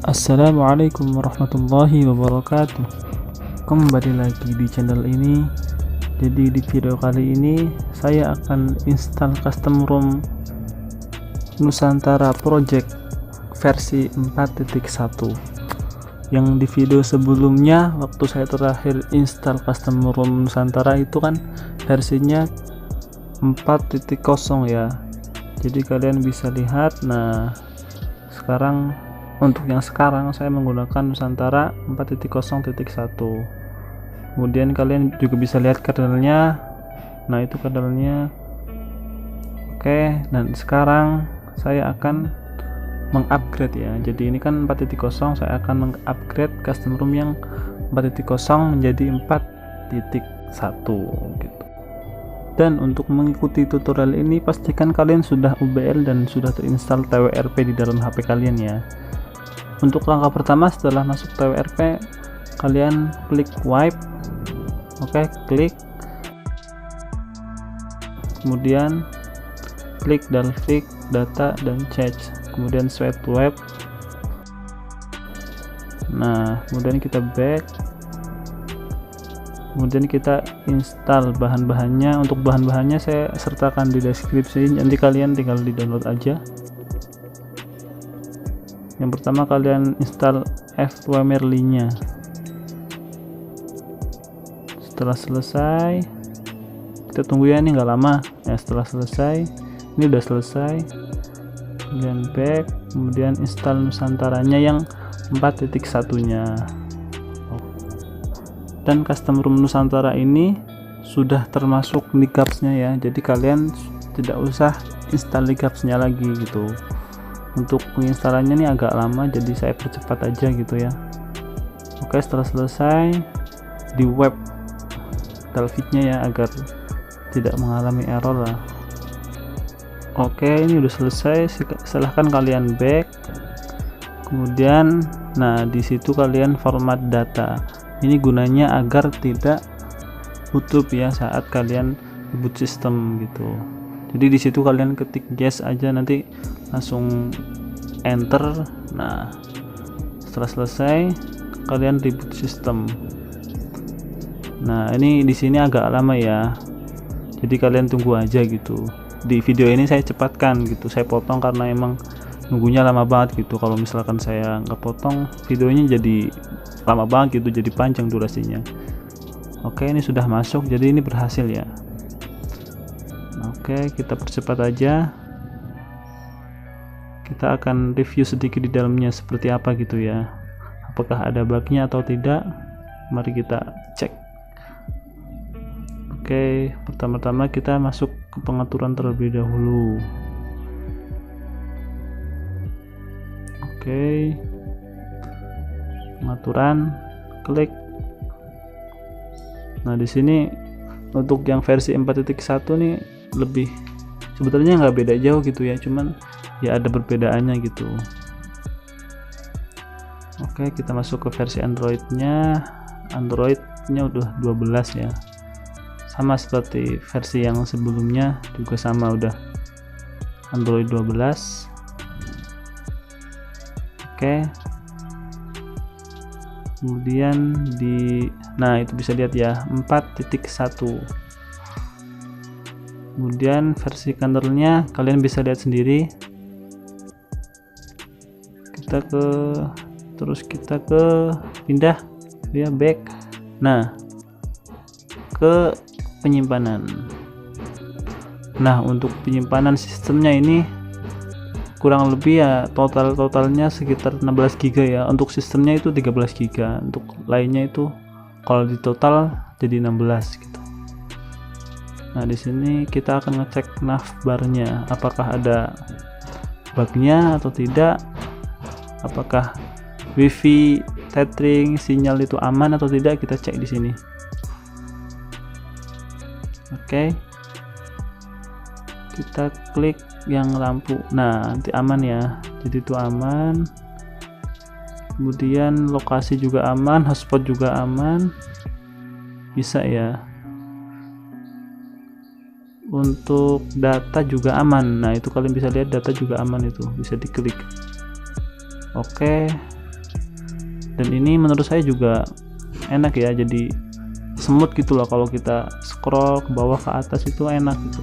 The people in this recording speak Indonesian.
Assalamualaikum warahmatullahi wabarakatuh. Kembali lagi di channel ini. Jadi di video kali ini saya akan install custom ROM Nusantara Project versi 4.1. Yang di video sebelumnya waktu saya terakhir install custom ROM Nusantara itu kan versinya 4.0 ya. Jadi kalian bisa lihat. Nah, untuk yang sekarang saya menggunakan Nusantara 4.0.1. Kemudian kalian juga bisa lihat kernelnya. Nah, itu kernelnya. Oke, dan sekarang saya akan mengupgrade ya. Jadi ini kan 4.0, saya akan mengupgrade custom ROM yang 4.0 menjadi 4.1 gitu. Dan untuk mengikuti tutorial ini pastikan kalian sudah UBL dan sudah terinstall TWRP di dalam HP kalian ya. Untuk langkah pertama setelah masuk TWRP, kalian klik wipe. Oke, klik. Kemudian klik Dalvik, data dan change. Kemudian swipe web. Nah, kemudian kita back. Kemudian kita install bahan-bahannya. Untuk bahan-bahannya saya sertakan di deskripsi, nanti kalian tinggal di download aja. Yang pertama kalian install FWMerly nya. Setelah selesai, kita tunggu ya, ini nggak lama ya. Setelah selesai, ini udah selesai, kemudian back, kemudian install Nusantaranya yang 4.1 nya. Dan custom ROM Nusantara ini sudah termasuk NICAPS nya ya, jadi kalian tidak usah install NICAPS nya lagi gitu. Untuk penginstalannya ini agak lama, jadi saya percepat aja gitu ya. Oke, setelah selesai di web Dalvik-nya ya, agar tidak mengalami error lah. Oke, ini udah selesai. Silahkan kalian back. Kemudian nah di situ kalian format data. Ini gunanya agar tidak tutup ya saat kalian reboot sistem gitu. Jadi di situ kalian ketik yes aja, nanti langsung enter. Nah, setelah selesai kalian reboot sistem. Nah, ini di sini agak lama ya, jadi kalian tunggu aja gitu. Di video ini saya cepatkan gitu, saya potong karena emang nunggunya lama banget gitu. Kalau misalkan saya nggak potong, videonya jadi lama banget gitu, jadi panjang durasinya. Oke, ini sudah masuk, jadi ini berhasil ya. Oke, kita percepat aja. Kita akan review sedikit di dalamnya seperti apa gitu ya. Apakah ada bugnya atau tidak? Mari kita cek. Oke, pertama-tama kita masuk ke pengaturan terlebih dahulu. Oke, pengaturan, klik. Nah, di sini untuk yang versi 4.1 nih lebih, sebetulnya nggak beda jauh gitu ya, cuman ya ada perbedaannya gitu. Oke, kita masuk ke versi Androidnya udah 12 ya, sama seperti versi yang sebelumnya, juga sama udah Android 12. Oke, kemudian nah itu bisa lihat ya 4.1. Kemudian versi kernelnya kalian bisa lihat sendiri. Kita ke pindah ya, back. Nah, ke penyimpanan. Nah, untuk penyimpanan sistemnya ini kurang lebih ya totalnya sekitar 16 GB ya. Untuk sistemnya itu 13 GB, untuk lainnya itu kalau di total jadi 16 gitu. Nah, di sini kita akan ngecek navbarnya, apakah ada bugnya atau tidak, apakah wifi, tethering, sinyal itu aman atau tidak, kita cek di sini. Oke, kita klik yang lampu. Nah, nanti aman ya, jadi itu aman. Kemudian lokasi juga aman, hotspot juga aman, bisa ya. Untuk data juga aman. Nah, itu kalian bisa lihat data juga aman, itu bisa diklik. Oke, Dan ini menurut saya juga enak ya, jadi smooth gitu loh, kalau kita scroll ke bawah ke atas itu enak gitu.